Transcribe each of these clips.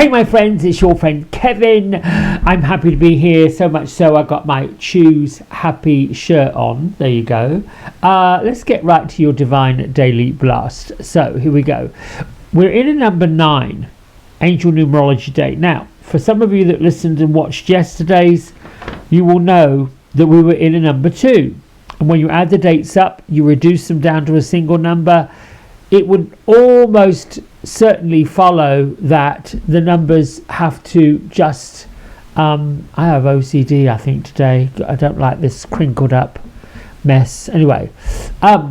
Hey my friends, it's your friend Kevin. I'm happy to be here, so much so I got my Choose Happy shirt on. There you go. Let's get right to your Divine Daily Blast. So here we go. We're in a number 9 Angel Numerology Day. Now, for some of you that listened and watched yesterday's, you will know that we were in a number 2. And when you add the dates up, you reduce them down to a single number. It would almost certainly follow that the numbers have to just I have OCD I think today. I don't like this crinkled up mess. Anyway, it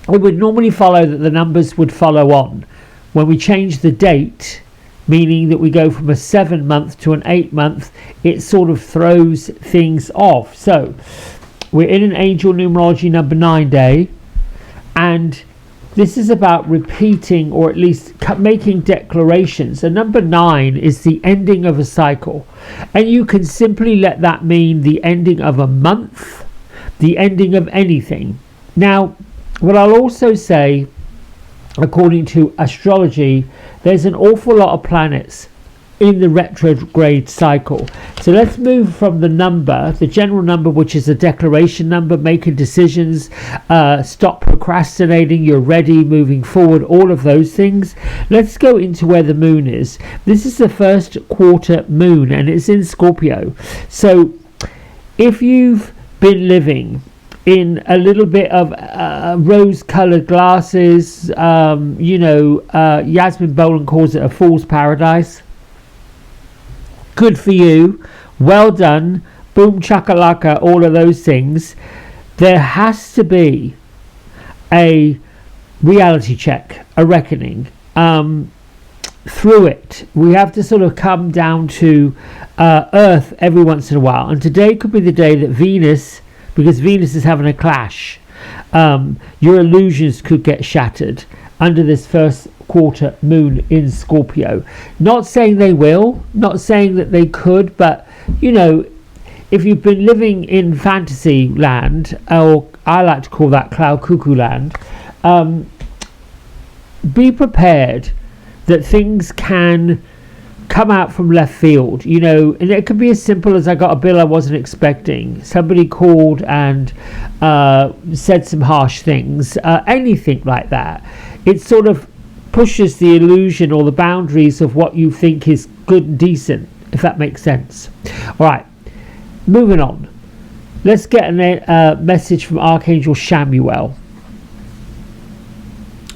would normally follow that the numbers would follow on. When we change the date, meaning that we go from a 7-month to an 8-month, it sort of throws things off. So we're in an Angel Numerology number 9 day, and this is about repeating, or at least making declarations. And number 9 is the ending of a cycle. And you can simply let that mean the ending of a month, the ending of anything. Now, what I'll also say, according to astrology, there's an awful lot of planets in the retrograde cycle. So let's move from the number, the general number, which is a declaration number, making decisions, stop procrastinating, you're ready, moving forward, all of those things. Let's go into where the moon is. This is the first quarter moon, and it's in Scorpio. So if you've been living in a little bit of rose-colored glasses, Yasmin Boland calls it a fool's paradise. Good for you, well done, boom chakalaka, all of those things. There has to be a reality check, a reckoning. Through it, we have to sort of come down to Earth every once in a while. And today could be the day that Venus, because Venus is having a clash, your illusions could get shattered under this first quarter moon in Scorpio. Not saying they will, not saying that they could, but if you've been living in fantasy land, or I like to call that cloud cuckoo land, be prepared that things can come out from left field, and it could be as simple as I got a bill I wasn't expecting. Somebody called and said some harsh things, anything like that. It sort of pushes the illusion or the boundaries of what you think is good and decent, if that makes sense. All right, moving on. Let's get a message from Archangel Chamuel.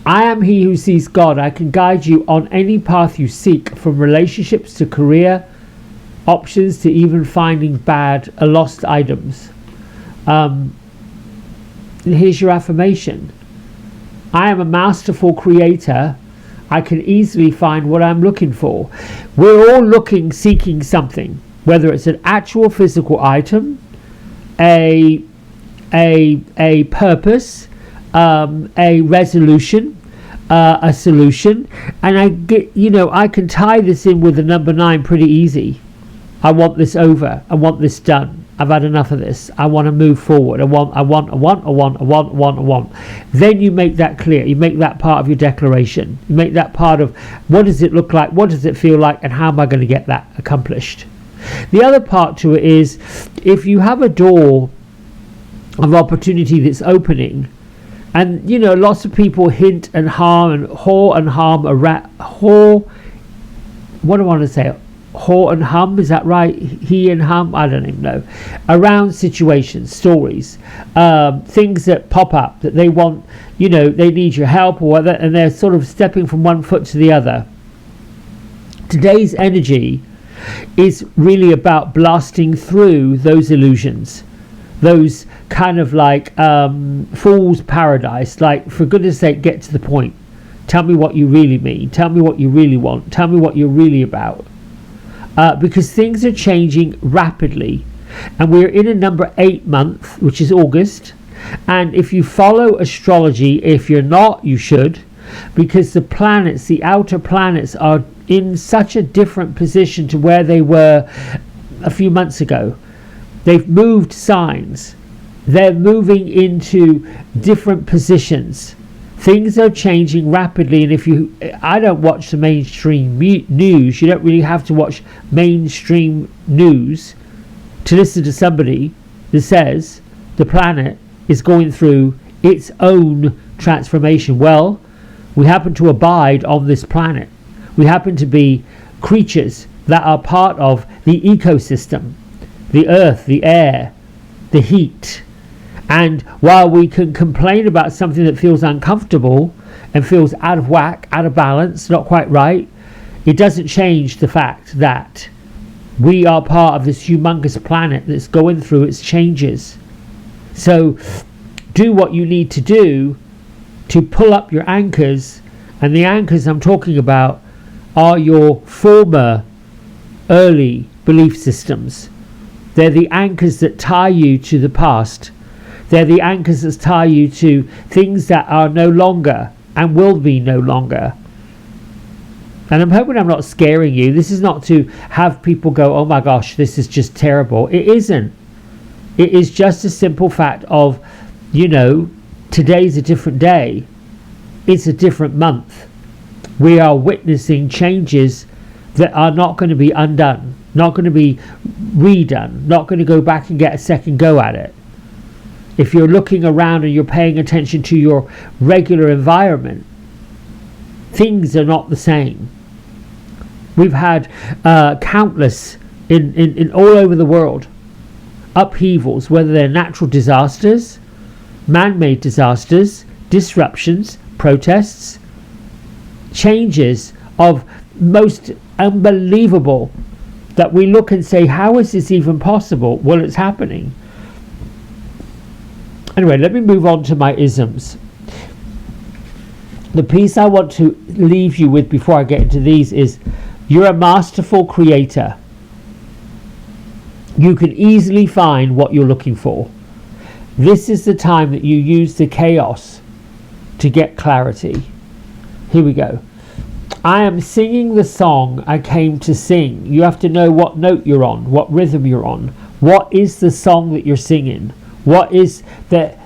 I am he who sees God. I can guide you on any path you seek, from relationships to career options to even finding lost items. And here's your affirmation. I am a masterful creator. I can easily find what I'm looking for. We're all seeking something, whether it's an actual physical item, a purpose, a resolution, a solution, and I can tie this in with the number 9 pretty easy. I want this over. I want this done. I've had enough of this. I want to move forward. I want. Then you make that clear. You make that part of your declaration. You make that part of what does it look like? What does it feel like? And how am I going to get that accomplished? The other part to it is, if you have a door of opportunity that's opening, and lots of people hint and harm and haw and harm what do I want to say? Haw and hum, is that right? He and hum, I don't even know. Around situations, stories, things that pop up that they want, they need your help or whatever, and they're sort of stepping from one foot to the other. Today's energy is really about blasting through those illusions, those kind of like fool's paradise, like, for goodness sake, get to the point. Tell me what you really mean. Tell me what you really want. Tell me what you're really about. Because things are changing rapidly, and we're in a number 8 month, which is August. And if you follow astrology, if you're not, you should, because the planets, the outer planets, are in such a different position to where they were a few months ago. They've moved signs. They're moving into different positions. Things are changing rapidly, and I don't watch the mainstream news. You don't really have to watch mainstream news to listen to somebody that says the planet is going through its own transformation. Well, we happen to abide on this planet. We happen to be creatures that are part of the ecosystem, the earth, the air, the heat. And while we can complain about something that feels uncomfortable and feels out of whack, out of balance, not quite right, it doesn't change the fact that we are part of this humongous planet that's going through its changes. So do what you need to do to pull up your anchors, and the anchors I'm talking about are your former early belief systems. They're the anchors that tie you to the past. They're the anchors that tie you to things that are no longer and will be no longer. And I'm hoping I'm not scaring you. This is not to have people go, oh my gosh, this is just terrible. It isn't. It is just a simple fact of, today's a different day. It's a different month. We are witnessing changes that are not going to be undone, not going to be redone, not going to go back and get a second go at it. If you're looking around and you're paying attention to your regular environment, things are not the same. We've had countless in all over the world upheavals, whether they're natural disasters, man-made disasters, disruptions, protests, changes of most unbelievable, that we look and say, how is this even possible? Well, it's happening. Anyway, let me move on to my isms. The piece I want to leave you with before I get into these is, you're a masterful creator. You can easily find what you're looking for. This is the time that you use the chaos to get clarity. Here we go. I am singing the song I came to sing. You have to know what note you're on, what rhythm you're on. What is the song that you're singing? What is what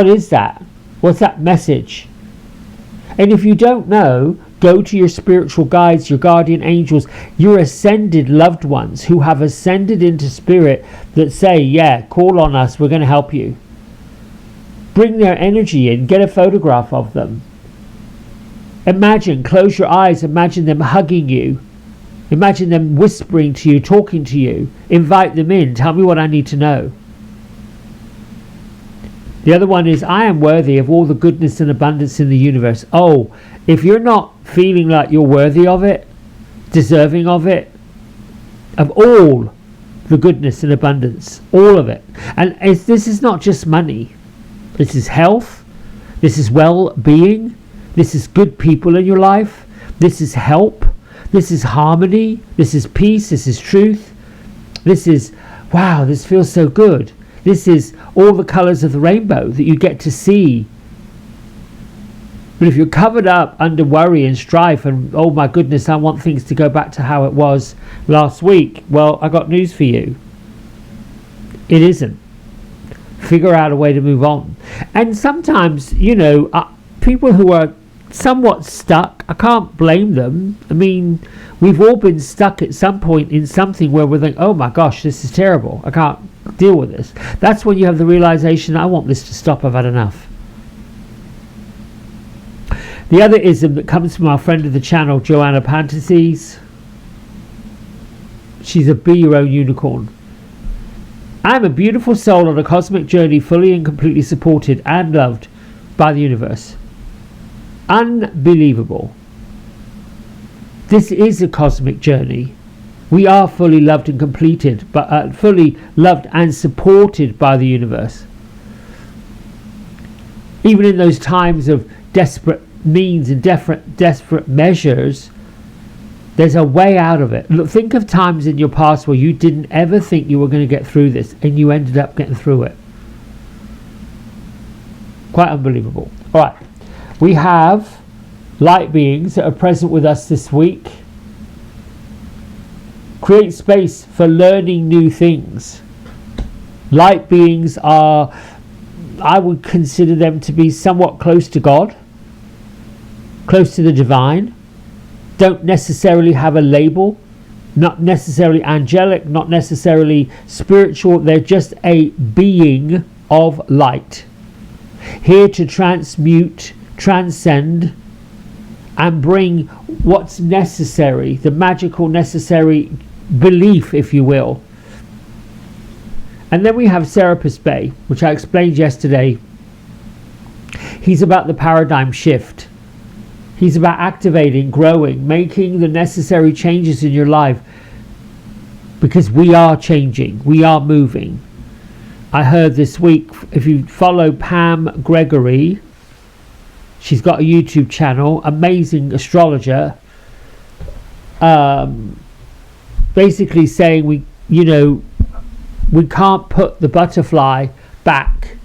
is that? What's that message? And if you don't know, go to your spiritual guides, your guardian angels, your ascended loved ones who have ascended into spirit that say, yeah, call on us, we're going to help you. Bring their energy in, get a photograph of them. Imagine, close your eyes, imagine them hugging you. Imagine them whispering to you, talking to you. Invite them in, tell me what I need to know. The other one is, I am worthy of all the goodness and abundance in the universe. Oh, if you're not feeling like you're worthy of it, deserving of it, of all the goodness and abundance, all of it. And this is not just money. This is health. This is well-being. This is good people in your life. This is help. This is harmony. This is peace. This is truth. This is, wow, this feels so good. This is all the colours of the rainbow that you get to see. But if you're covered up under worry and strife and, oh my goodness, I want things to go back to how it was last week, well, I got news for you. It isn't. Figure out a way to move on. And sometimes, people who are somewhat stuck, I can't blame them. I mean, we've all been stuck at some point in something where we think, oh my gosh, this is terrible. I can't deal with this. That's when you have the realization, I want this to stop, I've had enough. The other ism that comes from our friend of the channel, Joanna Pantases. She's a be your own unicorn. I am a beautiful soul on a cosmic journey, fully and completely supported and loved by the universe. Unbelievable. This is a cosmic journey. We are fully loved and completed, but fully loved and supported by the universe. Even in those times of desperate means and desperate measures, there's a way out of it. Look, think of times in your past where you didn't ever think you were going to get through this, and you ended up getting through it. Quite unbelievable. All right, we have light beings that are present with us this week. Create space for learning new things. Light beings are I would consider them to be somewhat close to God, close to the divine. Don't necessarily have a label, not necessarily angelic, not necessarily spiritual. They're just a being of light, here to transmute, transcend, and bring what's necessary, the magical necessary belief, if you will. And then we have Serapis Bey, which I explained yesterday. He's about the paradigm shift. He's about activating, growing, making the necessary changes in your life, because we are changing, we are moving. I heard this week, if you follow Pam Gregory, she's got a YouTube channel, amazing astrologer, basically saying we can't put the butterfly back.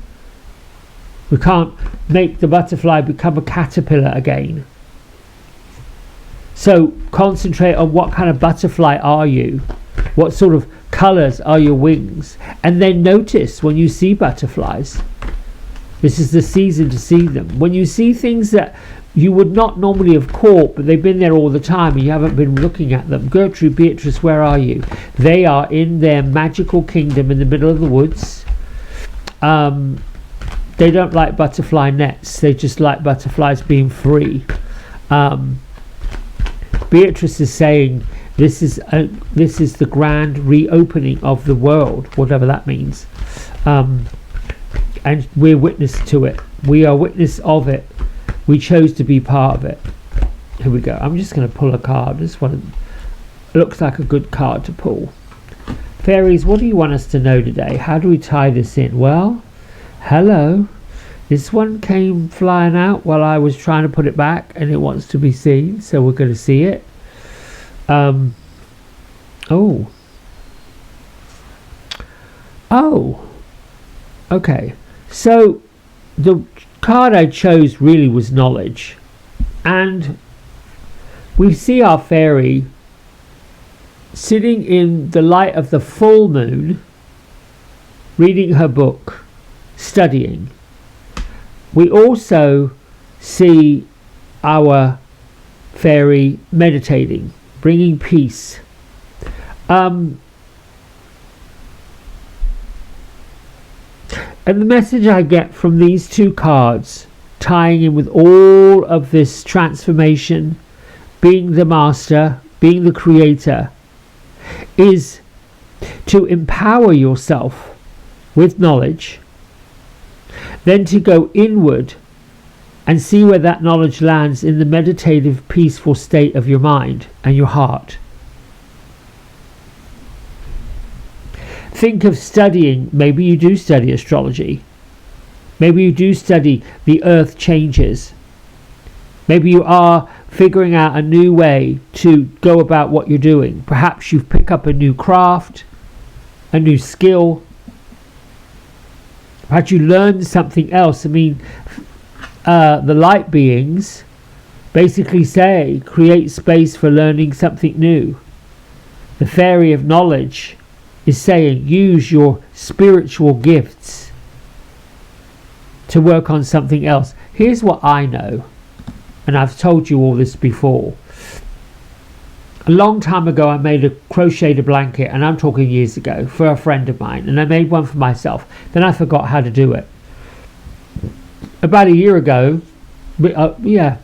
We can't make the butterfly become a caterpillar again. So concentrate on what kind of butterfly are you? What sort of colours are your wings? And then notice when you see butterflies. This is the season to see them. When you see things that you would not normally have caught, but they've been there all the time and you haven't been looking at them. Gertrude, Beatrice, where are you? They are in their magical kingdom in the middle of the woods. They don't like butterfly nets. They just like butterflies being free. Beatrice is saying this is the grand reopening of the world, whatever that means. And we're witness to it. We are witness of it. We chose to be part of it. Here we go. I'm just going to pull a card. This one looks like a good card to pull. Fairies, what do you want us to know today? How do we tie this in? Well, hello. This one came flying out while I was trying to put it back, and it wants to be seen, so we're going to see it. Okay. So the card I chose really was knowledge, and we see our fairy sitting in the light of the full moon, reading her book, studying. We also see our fairy meditating, bringing peace. And the message I get from these two cards, tying in with all of this transformation, being the master, being the creator, is to empower yourself with knowledge, then to go inward and see where that knowledge lands in the meditative, peaceful state of your mind and your heart. Think of studying. Maybe you do study astrology. Maybe you do study the earth changes. Maybe you are figuring out a new way to go about what you're doing. Perhaps you've picked up a new craft, a new skill. Perhaps you learned something else. I mean, the light beings basically say, create space for learning something new. The fairy of knowledge is saying, use your spiritual gifts to work on something else. Here's what I know, and I've told you all this before. A long time ago I made a crocheted blanket, and I'm talking years ago, for a friend of mine, and I made one for myself. Then I forgot how to do it. About a year ago, I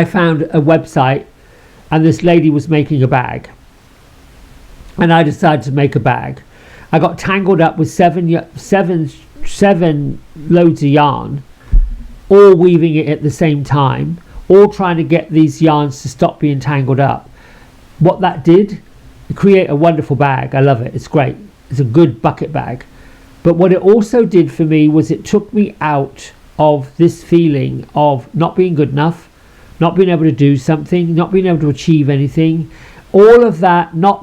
found a website, and this lady was making a bag, and I decided to make a bag. I got tangled up with seven loads of yarn, all weaving it at the same time, all trying to get these yarns to stop being tangled up. What that did, create a wonderful bag. I love it. It's great. It's a good bucket bag. But what it also did for me was it took me out of this feeling of not being good enough, not being able to do something, not being able to achieve anything. All of that, not,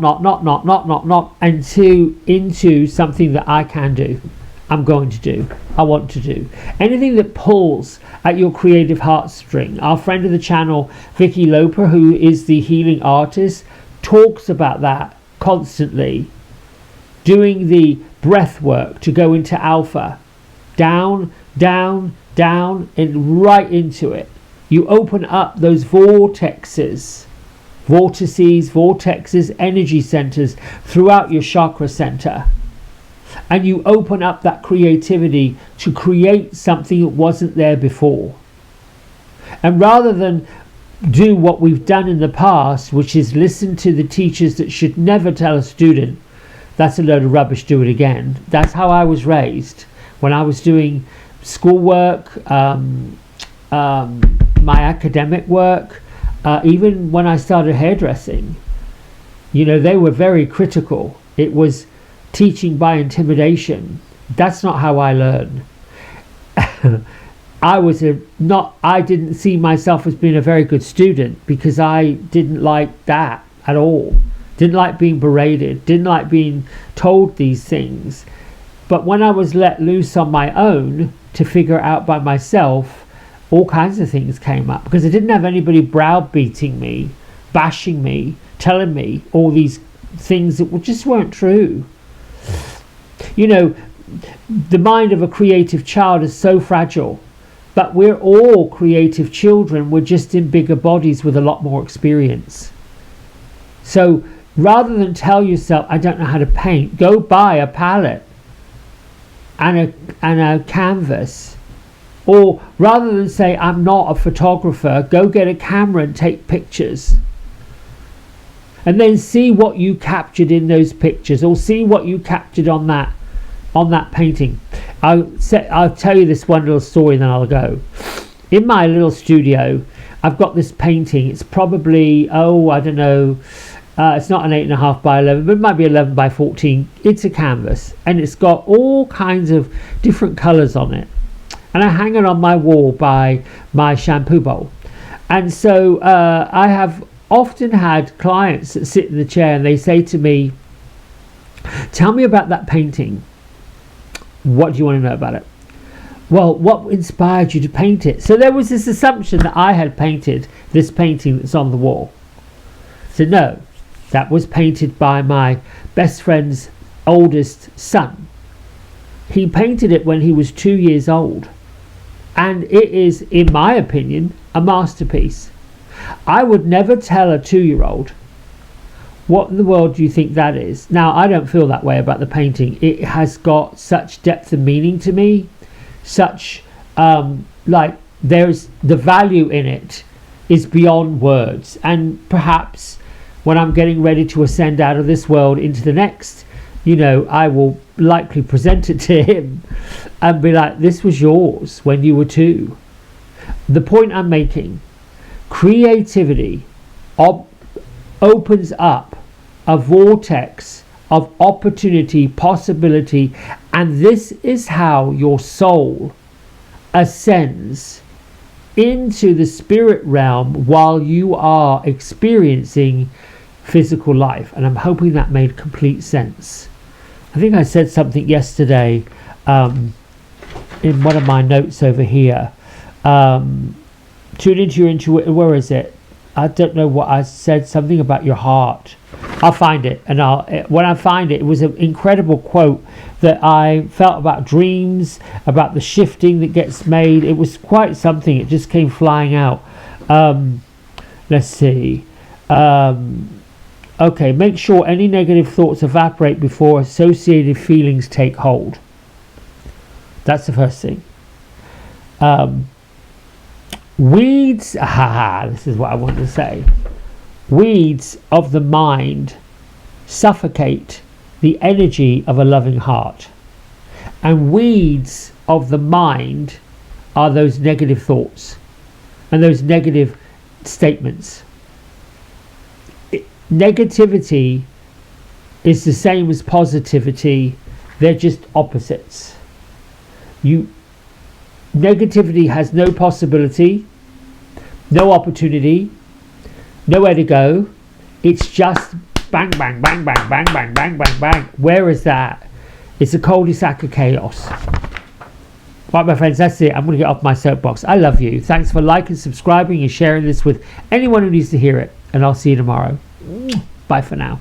into something that I can do. I'm going to do. I want to do. Anything that pulls at your creative heartstring. Our friend of the channel, Vicky Loper, who is the healing artist, talks about that constantly. Doing the breath work to go into alpha, down, down, down, and right into it. You open up those vortices, energy centers throughout your chakra center. And you open up that creativity to create something that wasn't there before. And rather than do what we've done in the past, which is listen to the teachers that should never tell a student, that's a load of rubbish, do it again. That's how I was raised. When I was doing schoolwork, my academic work, even when I started hairdressing, they were very critical. It was teaching by intimidation. That's not how I learned. I didn't see myself as being a very good student because I didn't like that at all. Didn't like being berated, didn't like being told these things. But when I was let loose on my own to figure it out by myself, all kinds of things came up because I didn't have anybody browbeating me, bashing me, telling me all these things that just weren't true. The mind of a creative child is so fragile, but we're all creative children. We're just in bigger bodies with a lot more experience. So rather than tell yourself, I don't know how to paint, go buy a palette and a canvas. Or rather than say, I'm not a photographer, go get a camera and take pictures. And then see what you captured in those pictures, or see what you captured on that painting. I'll tell you this one little story and then I'll go. In my little studio, I've got this painting. It's probably, I don't know, it's not an 8.5 by 11, but it might be 11 by 14. It's a canvas and it's got all kinds of different colors on it. And I hang it on my wall by my shampoo bowl. And so I have often had clients that sit in the chair and they say to me, tell me about that painting. What do you want to know about it? Well, what inspired you to paint it? So there was this assumption that I had painted this painting that's on the wall. So no, that was painted by my best friend's oldest son. He painted it when he was 2 years old. And it is, in my opinion, a masterpiece. I would never tell a 2-year-old, what in the world do you think that is? Now, I don't feel that way about the painting. It has got such depth and meaning to me. Such, there's the value in it is beyond words. And perhaps when I'm getting ready to ascend out of this world into the next, I will likely present it to him and be like, this was yours when you were 2. The point I'm making, creativity opens up a vortex of opportunity, possibility, and this is how your soul ascends into the spirit realm while you are experiencing physical life. And I'm hoping that made complete sense. I think I said something yesterday in one of my notes over here. Tune into your intuition. Where is it? I don't know what I said. Something about your heart. I'll find it, and when I find it, it was an incredible quote that I felt about dreams, about the shifting that gets made. It was quite something. It just came flying out. Let's see. Okay, make sure any negative thoughts evaporate before associated feelings take hold. That's the first thing. Weeds, this is what I want to say. Weeds of the mind suffocate the energy of a loving heart. And weeds of the mind are those negative thoughts and those negative statements. Negativity is the same as positivity. They're just opposites. Negativity has no possibility, no opportunity, nowhere to go. It's just bang, bang, bang, bang, bang, bang, bang, bang, bang. Where is that? It's a cul-de-sac of chaos. Right, my friends, that's it. I'm going to get off my soapbox. I love you. Thanks for liking, subscribing, and sharing this with anyone who needs to hear it. And I'll see you tomorrow. Bye for now.